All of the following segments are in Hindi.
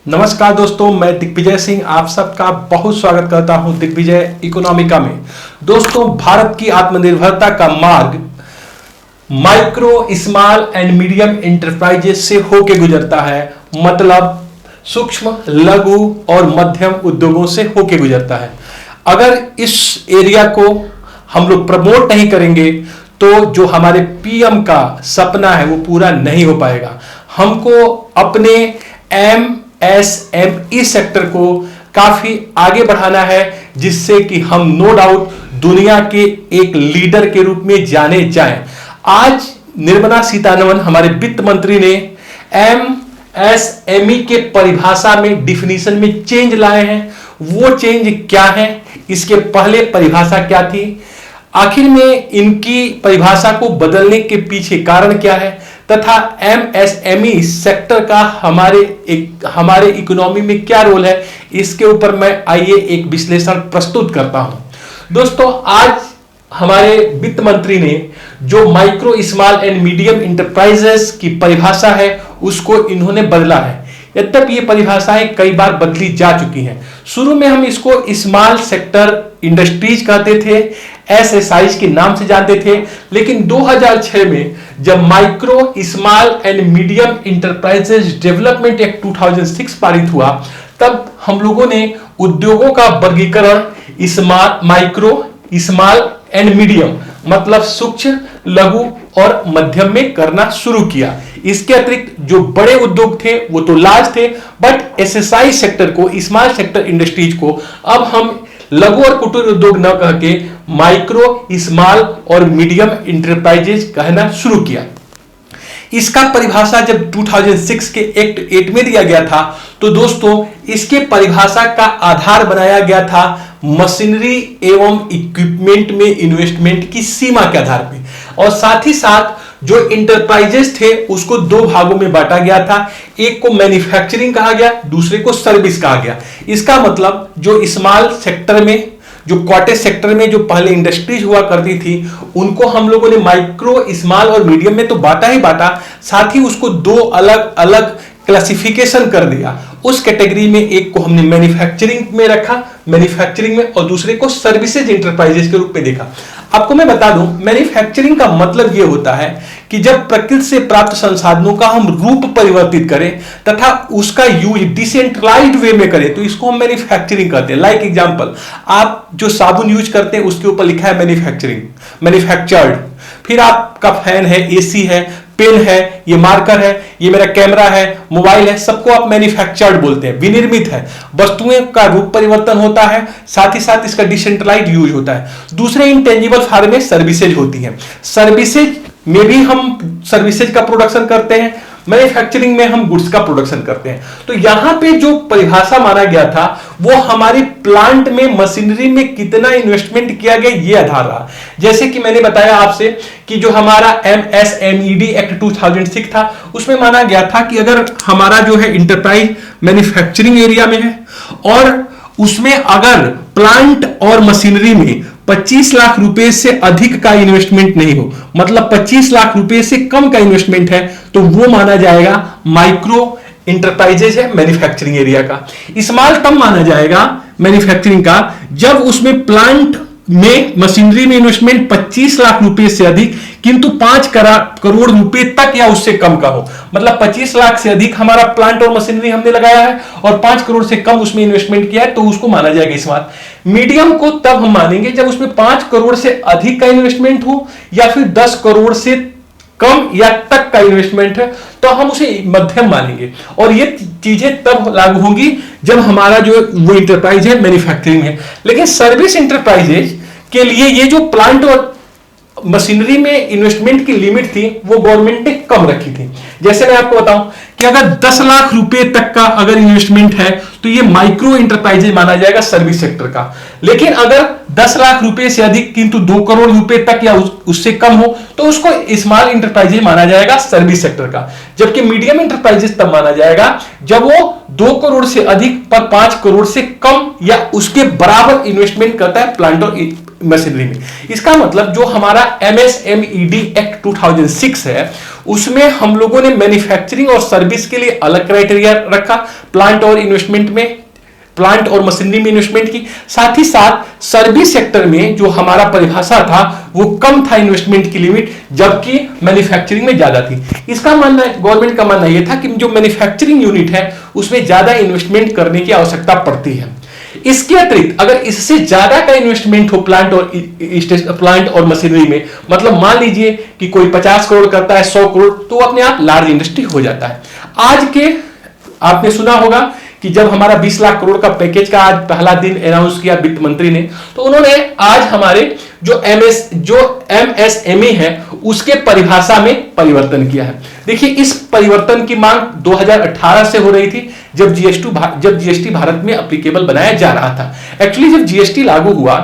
नमस्कार दोस्तों, मैं दिग्विजय सिंह आप सबका बहुत स्वागत करता हूं दिग्विजय इकोनॉमिका में। दोस्तों, भारत की आत्मनिर्भरता का मार्ग micro, small and medium enterprises से होके गुजरता है। मतलब सूक्ष्म, लघु और मध्यम उद्योगों से होके गुजरता है। अगर इस एरिया को हम लोग प्रमोट नहीं करेंगे तो जो हमारे पीएम का सपना है वो पूरा नहीं हो पाएगा। हमको अपने एमएसएमई सेक्टर को काफी आगे बढ़ाना है, जिससे कि हम नो डाउट दुनिया के एक लीडर के रूप में जाने जाएं। आज निर्मला सीतारमण हमारे वित्त मंत्री ने एमएसएमई के परिभाषा में, डिफिनीशन में चेंज लाए हैं। वो चेंज क्या है, इसके पहले परिभाषा क्या थी, आखिर में इनकी परिभाषा को बदलने के पीछे कारण क्या है, तथा एमएसएमई सेक्टर का हमारे इकोनॉमी में क्या रोल है, इसके ऊपर मैं आइए एक विश्लेषण प्रस्तुत करता हूं। दोस्तों, आज हमारे वित्त मंत्री ने जो micro, small and medium enterprises की परिभाषा है उसको इन्होंने बदला है। यद्यपि ये परिभाषाएं कई बार बदली जा चुकी हैं। शुरू में हम इसको स्मॉल सेक्टर इंडस्ट्रीज कहते थे, एसएसआई के नाम से जानते थे, लेकिन 2006 में जब micro, small and medium enterprises development act 2006 पारित हुआ, तब हम लोगों ने उद्योगों का वर्गीकरण माइक्रो, स्मॉल एंड मीडियम मतलब सूक्ष्म, लघु और मध्यम में करना शुरू किया। इसके अतिरिक्त जो बड़े उद्योग थे वो तो लार्ज थे, बट एसएसआई सेक्टर को, स्मॉल सेक्टर इंडस्ट्रीज को अब हम लघु और कुटीर उद्योग न कह के माइक्रो, स्मॉल और मीडियम इंटरप्राइजेज कहना शुरू किया। इसका परिभाषा जब 2006 के एक्ट 8 में दिया गया था, तो दोस्तों इसके परिभाषा का आधार बनाया गया था मशीनरी एवं इक्विपमेंट में इन्वेस्टमेंट की सीमा के आधार पर, और साथ ही साथ जो इंटरप्राइजेस थे उसको दो भागों में बांटा गया था। एक को मैन्युफैक्चरिंग कहा गया, दूसरे को सर्विस कहा गया। इसका मतलब जो स्मॉल सेक्टर में, जो कॉटेज सेक्टर में जो पहले इंडस्ट्रीज हुआ करती थी, उनको हम लोगों ने माइक्रो, स्मॉल और मीडियम में तो बांटा ही बांटा, साथ ही उसको दो अलग अलग क्लासिफिकेशन कर दिया। उस कैटेगरी में एक को हमने मैन्युफैक्चरिंग में रखा, मैन्युफैक्चरिंग में, और दूसरे को सर्विसेज इंटरप्राइजेस के रूप में देखा। आपको मैं बता दूं, मैन्युफैक्चरिंग का मतलब यह होता है कि जब प्रकृति से प्राप्त संसाधनों का हम रूप परिवर्तित करें तथा उसका यूज डिसेंट्रलाइज्ड वे में करें, तो इसको हम मैन्युफैक्चरिंग कहते हैं। लाइक एग्जांपल, आप जो साबुन यूज करते हैं उसके ऊपर लिखा है मैन्युफैक्चरिंग, मैन्युफैक्चर्ड। फिर आपका फैन है, एसी है, पेन है, ये मार्कर है, ये मेरा कैमरा है, मोबाइल है, सबको आप मैन्युफैक्चर्ड बोलते हैं। विनिर्मित है, वस्तुओं का रूप परिवर्तन होता है, साथ ही साथ इसका डिसेंट्रलाइज्ड यूज होता है। दूसरे इंटेंजिबल फॉर्म में सर्विसेज होती है। सर्विसेज में भी हम सर्विसेज का प्रोडक्शन करते हैं, मैन्युफैक्चरिंग में हम गुड्स का प्रोडक्शन करते हैं। तो यहां पे जो परिभाषा माना गया था वो हमारे प्लांट में, मशीनरी में कितना इन्वेस्टमेंट किया गया ये आधार रहा। जैसे कि मैंने बताया आपसे कि जो हमारा एमएसएमईडी एक्ट 2006 था, उसमें माना गया था कि अगर हमारा जो है इंटरप्राइज मैन्युफैक्चरिंग एरिया में है और उसमें अगर प्लांट और मशीनरी में 25 लाख रुपए से अधिक का इन्वेस्टमेंट नहीं हो, मतलब 25 लाख रुपए से कम का इन्वेस्टमेंट है, तो वो माना जाएगा माइक्रो इंटरप्राइजेज है मैन्युफैक्चरिंग एरिया का। स्मॉल तब माना जाएगा मैन्युफैक्चरिंग का जब उसमें प्लांट में, मशीनरी में इन्वेस्टमेंट 25 लाख रुपए से अधिक किंतु 5 करोड़ रुपए तक या उससे कम का हो। मतलब 25 लाख से अधिक हमारा प्लांट और मशीनरी हमने लगाया है और 5 करोड़ से कम उसमें इन्वेस्टमेंट किया है, तो उसको माना जाएगा स्मॉल। मीडियम को तब हम मानेंगे जब उसमें 5 करोड़ से अधिक का इन्वेस्टमेंट हो या फिर 10 करोड़ से कम या तक का इन्वेस्टमेंट है, तो हम उसे मध्यम मानेंगे। और ये चीजें तब लागू होंगी जब हमारा जो वो इंटरप्राइज है मैन्युफैक्चरिंग है। लेकिन सर्विस इंटरप्राइजेज के लिए ये जो प्लांट और मशीनरी में इन्वेस्टमेंट की लिमिट थी वो गवर्नमेंट ने कम रखी थी। जैसे मैं आपको बताऊं कि अगर 10 लाख रुपए तक का अगर इन्वेस्टमेंट है तो ये माइक्रो इंटरप्राइजेज माना जाएगा सर्विस सेक्टर का। लेकिन अगर 10 लाख रुपए से अधिक किंतु 2 करोड़ रुपए तक या उससे कम हो तो उसको स्मॉल इंटरप्राइजेज माना जाएगा सर्विस सेक्टर का। जबकि मीडियम इंटरप्राइजेज तब माना जाएगा जब वो 2 करोड़ से अधिक पर 5 करोड़ से कम या उसके बराबर इन्वेस्टमेंट करता है प्लांट और मशीनरी में। इसका मतलब जो हमारा एमएसएमईडी एक्ट 2006 है उसमें हम लोगों ने मैन्युफैक्चरिंग और सर्विस के लिए अलग क्राइटेरिया रखा, प्लांट और इन्वेस्टमेंट में, प्लांट और मशीनरी में इन्वेस्टमेंट की, साथ ही साथ सर्विस सेक्टर में जो हमारा परिभाषा था वो कम था इन्वेस्टमेंट की लिमिट, जबकि मैन्युफैक्चरिंग में ज्यादा थी। इसका मानना है, गवर्नमेंट का मानना यह था कि जो मैन्युफैक्चरिंग यूनिट है उसमें ज्यादा इन्वेस्टमेंट करने की आवश्यकता पड़ती है। इसके अतिरिक्त अगर इससे ज्यादा का इन्वेस्टमेंट हो प्लांट और मशीनरी में, मतलब मान लीजिए कि कोई 50 करोड़ करता है, 100 करोड़, तो अपने आप लार्ज इंडस्ट्री हो जाता है। आज के आपने सुना होगा कि जब हमारा 20 लाख करोड़ का पैकेज का आज पहला दिन अनाउंस किया वित्त मंत्री ने, तो उन्होंने आज हमारे जो एमएसएमई है उसके परिभाषा में परिवर्तन किया है। देखिए, इस परिवर्तन की मांग 2018 से हो रही थी, जब जीएसटी भारत में एप्लीकेबल बनाया जा रहा था। एक्चुअली जब जीएसटी लागू हुआ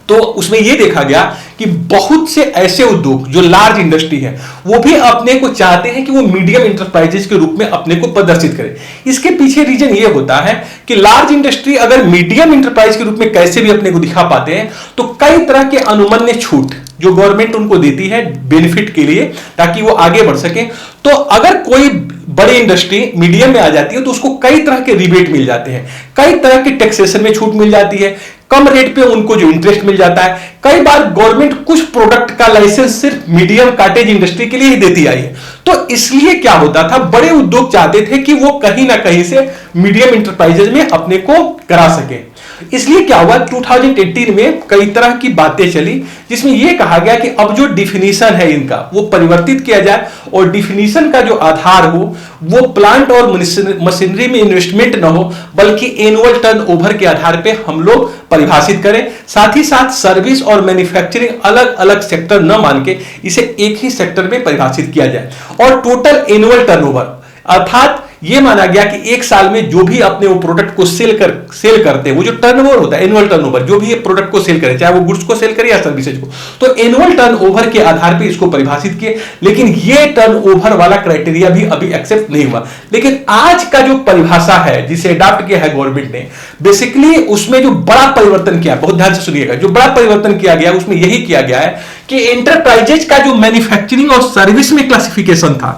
तो उसमें यह देखा गया कि बहुत से ऐसे उद्योग जो लार्ज इंडस्ट्री है वो भी अपने को चाहते हैं कि वो मीडियम इंटरप्राइजेस के रूप में अपने को प्रदर्शित करें। इसके पीछे रीजन ये होता है कि लार्ज इंडस्ट्री अगर मीडियम इंटरप्राइज के रूप में कैसे भी अपने को दिखा पाते हैं, तो कई तरह के अनुमन्य छूट जो गवर्नमेंट उनको देती है बेनिफिट के लिए, ताकि वो आगे बढ़ सके। तो अगर कोई बड़ी इंडस्ट्री मीडियम में आ जाती है तो उसको कई तरह के रिबेट मिल जाते हैं, कई तरह की टैक्सेशन में छूट मिल जाती है, कम रेट पे उनको जो इंटरेस्ट मिल जाता है। कई बार गवर्नमेंट कुछ प्रोडक्ट का लाइसेंस सिर्फ मीडियम काटेज इंडस्ट्री के लिए ही देती आई है। तो इसलिए क्या होता था, बड़े उद्योग चाहते थे कि वो कहीं ना कहीं से मीडियम इंटरप्राइजेज में अपने को करा सके। इसलिए क्या हुआ, 2018 में कई तरह की बातें चली जिसमें यह कहा गया कि अब जो डिफिनीशन है इनका वो परिवर्तित किया जाए, और डिफिनीशन का जो आधार हो वो प्लांट और मशीनरी में इन्वेस्टमेंट ना हो बल्कि एनुअल टर्नओवर के आधार पे हम लोग परिभाषित करें। साथ ही साथ सर्विस और मैन्युफैक्चरिंग अलग अलग सेक्टर न मान के इसे एक ही सेक्टर में परिभाषित किया जाए, और टोटल एनुअल टर्नओवर अर्थात यह माना गया कि एक साल में जो भी अपने वो प्रोडक्ट को सेल करते हैं, वो जो टर्नओवर होता है एनुअल टर्नओवर, जो भी ये प्रोडक्ट को सेल करे, चाहे वो गुड्स को सेल करे या सर्विसेज को, तो एनुअल टर्नओवर के आधार पे इसको परिभाषित किए। लेकिन ये टर्नओवर वाला क्राइटेरिया भी अभी एक्सेप्ट नहीं हुआ। लेकिन आज का जो परिभाषा है जिसे अडॉप्ट किया है गवर्नमेंट ने, बेसिकली उसमें जो बड़ा परिवर्तन किया, बहुत ध्यान से सुनिएगा, जो बड़ा परिवर्तन किया गया उसमें यही किया गया है कि इंटरप्राइजेज का जो मैन्युफैक्चरिंग और सर्विस में क्लासिफिकेशन था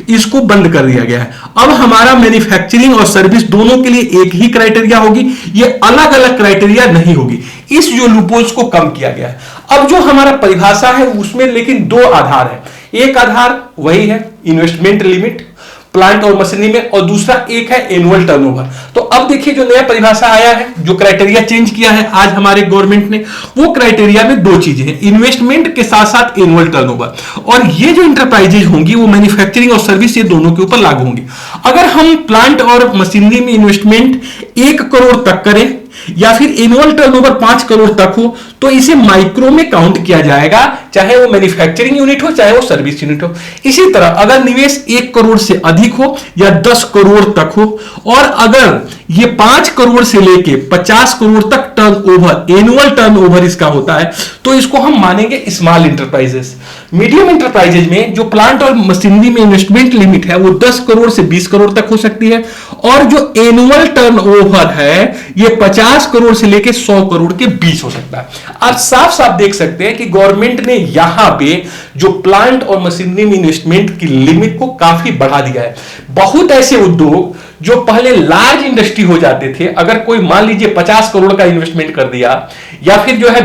इसको बंद कर दिया गया है। अब हमारा मैन्युफैक्चरिंग और सर्विस दोनों के लिए एक ही क्राइटेरिया होगी, ये अलग अलग क्राइटेरिया नहीं होगी। इस जो लूपहोल्स को कम किया गया है। अब जो हमारा परिभाषा है उसमें लेकिन दो आधार है, एक आधार वही है इन्वेस्टमेंट लिमिट प्लांट और मशीनरी में, और दूसरा एक है एनुअल टर्नओवर। तो अब देखिए जो नया परिभाषा आया है, जो क्राइटेरिया चेंज किया है आज हमारे गवर्नमेंट ने, वो क्राइटेरिया में दो चीजें हैं, इन्वेस्टमेंट के साथ साथ एनुअल टर्नओवर। और ये जो इंटरप्राइजेज होंगी वो मैन्युफैक्चरिंग और सर्विस, ये दोनों के ऊपर लागू होंगी। अगर हम प्लांट और मशीनरी में इन्वेस्टमेंट 1 करोड़ तक करें या फिर एनुअल टर्नओवर 5 करोड़ तक हो तो इसे माइक्रो में काउंट किया जाएगा, चाहे वो मैन्युफैक्चरिंग यूनिट हो चाहे वो सर्विस यूनिट हो। इसी तरह अगर निवेश 1 करोड़ से अधिक हो या 10 करोड़ तक हो, और अगर ये 5 करोड़ से लेके 50 करोड़ तक टर्नओवर, एनुअल टर्नओवर इसका होता है, तो इसको हम मानेंगे स्मॉल इंटरप्राइजेस। मीडियम इंटरप्राइजेज में जो प्लांट और मशीनरी में इन्वेस्टमेंट लिमिट है वो 10 करोड़ से 20 करोड़ तक हो सकती है, और जो एनुअल टर्नओवर है ये 50 करोड़ से लेके 100 करोड़ के बीच हो सकता है। आप साफ साफ देख सकते हैं कि गवर्नमेंट ने यहां पे जो प्लांट और मशीनरी में इन्वेस्टमेंट की लिमिट को काफी बढ़ा दिया है। बहुत ऐसे उद्योग जो पहले लार्ज इंडस्ट्री हो जाते थे, अगर कोई मान लीजिए 50 करोड़ का इन्वेस्टमेंट कर दिया या फिर जो है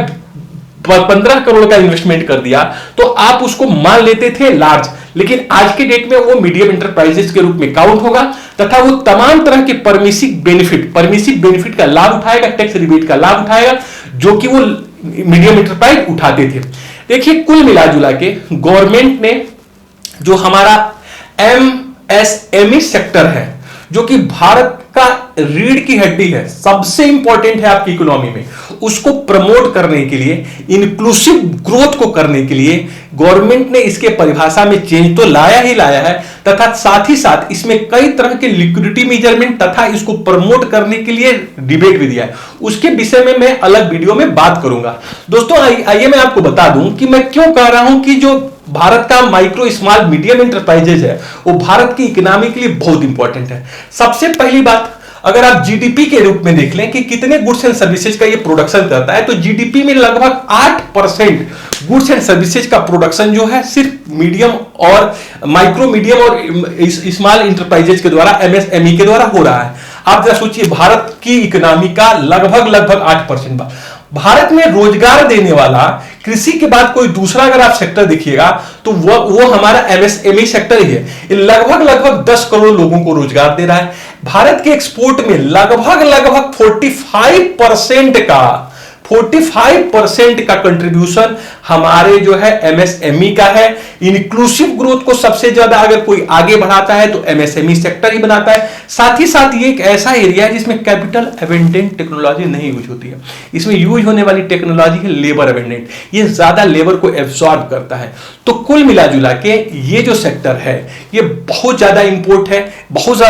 15 करोड़ का इन्वेस्टमेंट कर दिया, तो आप उसको मान लेते थे लार्ज, लेकिन आज के डेट में वो मीडियम इंटरप्राइजेस के रूप में काउंट होगा, तथा वो तमाम तरह के परमिसिव बेनिफिट का लाभ उठाएगा, टैक्स रिबेट का लाभ उठाएगा, जो कि वो मीडियम इंटरप्राइज उठाते थे। देखिए कुल मिला जुला के गवर्नमेंट ने जो हमारा एमएसएमई सेक्टर है, जो कि भारत का रीढ़ की हड्डी है, सबसे इंपॉर्टेंट है आपकी इकोनॉमी में, उसको प्रमोट करने के लिए, इंक्लूसिव ग्रोथ को करने के लिए गवर्नमेंट ने इसके परिभाषा में चेंज तो लाया ही लाया है, तथा साथ ही साथ इसमें कई तरह के लिक्विडिटी मेजरमेंट तथा इसको प्रमोट करने के लिए डिबेट भी दिया है। उसके विषय में मैं अलग वीडियो में बात करूंगा। दोस्तों आइए मैं आपको बता दूं कि मैं क्यों कह रहा हूं कि जो भारत का माइक्रो स्मॉल मीडियम इंटरप्राइजेज है वो भारत की इकोनॉमी के लिए बहुत इंपॉर्टेंट है। सबसे पहली बात, अगर आप जीडीपी के रूप में देख लें कि कितने गुड्स एंड सर्विसेज का ये प्रोडक्शन करता है, तो जीडीपी में लगभग 8% गुड्स एंड सर्विसेज का प्रोडक्शन जो है सिर्फ मीडियम और माइक्रो मीडियम और स्मॉल इंटरप्राइजेज के द्वारा, एमएसएमई के द्वारा हो रहा है। आप जरा सोचिए, भारत की इकोनॉमी का लगभग 8%। भारत में रोजगार देने वाला कृषि के बाद कोई दूसरा अगर आप सेक्टर देखिएगा तो वो हमारा एमएसएमई सेक्टर ही है। ये लगभग 10 करोड़ लोगों को रोजगार दे रहा है। भारत के एक्सपोर्ट में लगभग 45% का कंट्रीब्यूशन हमारे जो है एमएसएमई का है। इंक्लूसिव ग्रोथ को सबसे ज्यादा अगर कोई आगे बढ़ाता है तो एमएसएमई सेक्टर ही बनाता है। साथ ही साथ ये एक ऐसा एरिया है जिसमें कैपिटल अबेंडेंट टेक्नोलॉजी नहीं यूज होती है। इसमें यूज होने वाली टेक्नोलॉजी है लेबर अबेंडेंट, ये ज्यादा लेबर को एब्सॉर्ब करता है। तो कुल मिला जुला के ये जो सेक्टर है ये बहुत ज्यादा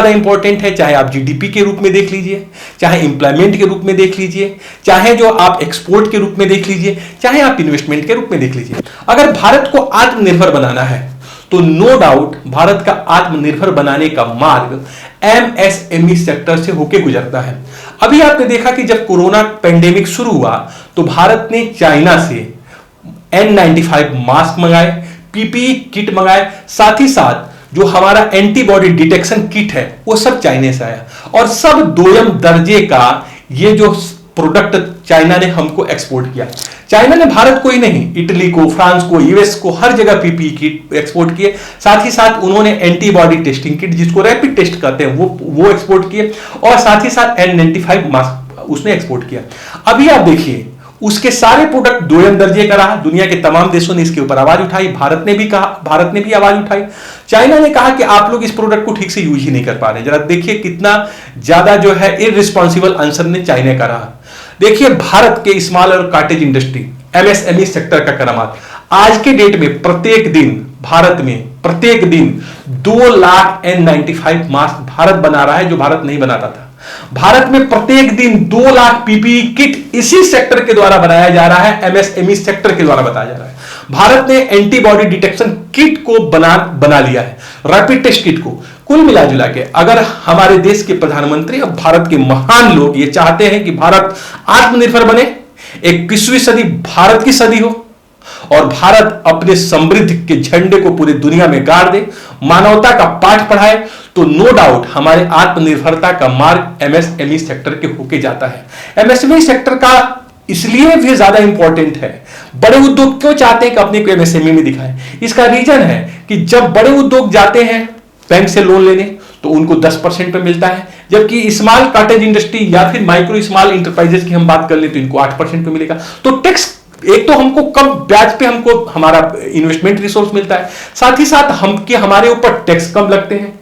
इंपॉर्टेंट है, चाहे आप जीडीपी के रूप में देख लीजिए, चाहे इंप्लॉयमेंट के रूप में देख लीजिए, चाहे जो आप एक्सपोर्ट के रूप में देख लीजिए, चाहे आप इन्वेस्टमेंट के रूप में देख लीजिए। अगर भारत को आत्मनिर्भर बनाना है तो नो डाउट भारत का आत्मनिर्भर बनाने का मार्ग एमएसएमई सेक्टर से होकर गुजरता है। अभी आपने देखा कि जब कोरोना पेंडेमिक शुरू हुआ तो भारत ने चाइना से N95 मास्क मंगाए, पीपीई किट मंगाए, साथ ही साथ जो हमारा एंटीबॉडी डिटेक्शन किट है वो सब चाइना से आया, और सब दोयम दर्जे का ये जो प्रोडक्ट चाइना ने हमको एक्सपोर्ट किया। चाइना ने भारत को ही नहीं, इटली को, फ्रांस को, यूएस को, हर जगह पीपीई किट एक्सपोर्ट किए। साथ ही साथ उन्होंने एंटीबॉडी टेस्टिंग किट, जिसको रैपिड टेस्ट कहते हैं, वो एक्सपोर्ट किए, और साथ ही साथ N95 मास्क उसने एक्सपोर्ट किया। अभी आप देखिए उसके सारे प्रोडक्ट दोयम दर्जे का रहा। दुनिया के तमाम देशों ने इसके ऊपर आवाज उठाई, भारत ने भी आवाज उठाई। चाइना ने कहा कि आप लोग इस प्रोडक्ट को ठीक से यूज ही नहीं कर पा रहे। जरा देखिए कितना ज्यादा जो है इररिस्पॉन्सिबल आंसर ने चाइना का रहा। देखिए भारत के स्मॉल और कॉटेज इंडस्ट्री, एमएसएमई सेक्टर का करामात, आज के डेट में प्रत्येक दिन भारत में 2 लाख N95 मास्क भारत बना रहा है, जो भारत नहीं बनाता था। भारत में प्रत्येक दिन 2 लाख पीपीई किट इसी सेक्टर के द्वारा बनाया जा रहा है, एमएसएमई सेक्टर के द्वारा बताया जा रहा है। भारत ने एंटीबॉडी डिटेक्शन किट को बना लिया है, रैपिड टेस्ट किट को। कुल मिला जुला के अगर हमारे देश के प्रधानमंत्री और भारत के महान लोग ये चाहते हैं कि भारत आत्मनिर्भर बने, 21वीं सदी भारत की सदी हो और भारत अपने समृद्धि के झंडे को पूरी दुनिया में गाड़ दे, मानवता का पाठ पढ़ाए, तो नो डाउट हमारे आत्मनिर्भरता का मार्ग एमएसएमई सेक्टर के होके जाता है। एमएसएमई सेक्टर का इसलिए भी ज्यादा इंपॉर्टेंट है। बड़े उद्योग क्यों चाहते हैं कि अपने को एमएसएमई में दिखाएं? इसका रीजन है कि जब बड़े उद्योग जाते हैं बैंक से लोन लेने तो उनको 10% पे मिलता है, जबकि स्मॉल कॉटेज इंडस्ट्री या फिर माइक्रो स्मॉल इंटरप्राइजेस की हम बात कर ले तो इनको 8% पे मिलेगा। तो टैक्स एक तो हमको कम ब्याज पे हमको हमारा इन्वेस्टमेंट रिसोर्स मिलता है, साथ ही साथ हमारे ऊपर टैक्स कम लगते हैं,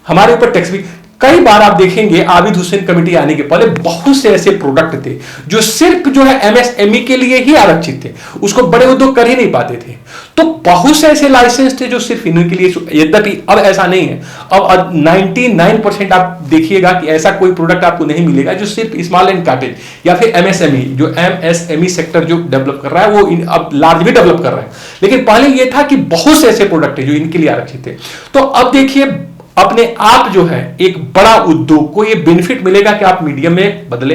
हमारे ऊपर टैक्स भी। कई बार आप देखेंगे आबिद हुसैन कमेटी आने के पहले बहुत से ऐसे प्रोडक्ट थे जो सिर्फ जो है एमएसएमई के लिए ही आरक्षित थे, उसको बड़े उद्योग कर ही नहीं पाते थे। तो बहुत से ऐसे लाइसेंस थे जो सिर्फ इनके लिए, यद्यपि अब ऐसा नहीं है। अब 99% आप देखिएगा कि ऐसा कोई प्रोडक्ट आपको नहीं मिलेगा जो सिर्फ स्मॉल एंड कॉटेज या फिर एमएसएमई, जो एमएसएमई सेक्टर जो डेवलप कर रहा है वो अब लार्ज भी डेवलप कर रहा है। लेकिन पहले ये था कि बहुत से ऐसे प्रोडक्ट है जो इनके लिए आरक्षित थे। तो अब देखिए अपने आप जो है एक बड़ा उद्योग को ये बेनिफिट मिलेगा कि आप मीडियम में बदले,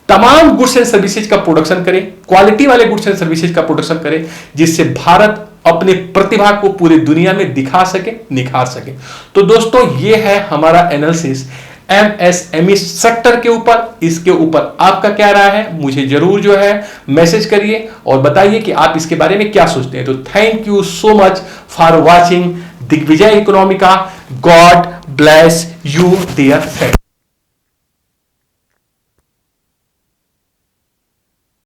तमाम गुड्स एंड सर्विसेज का प्रोडक्शन करें, क्वालिटी वाले गुड्स एंड सर्विसेज का प्रोडक्शन करें, जिससे भारत अपने प्रतिभा को पूरी दुनिया में दिखा सके, निखार सके। तो दोस्तों ये है हमारा एनालिसिस एमएसएमई सेक्टर के ऊपर। इसके ऊपर आपका क्या राय है मुझे जरूर जो है मैसेज करिए और बताइए कि आप इसके बारे में क्या सोचते हैं। तो thank you so much for watching Digvijay Economica. God bless you dear friend.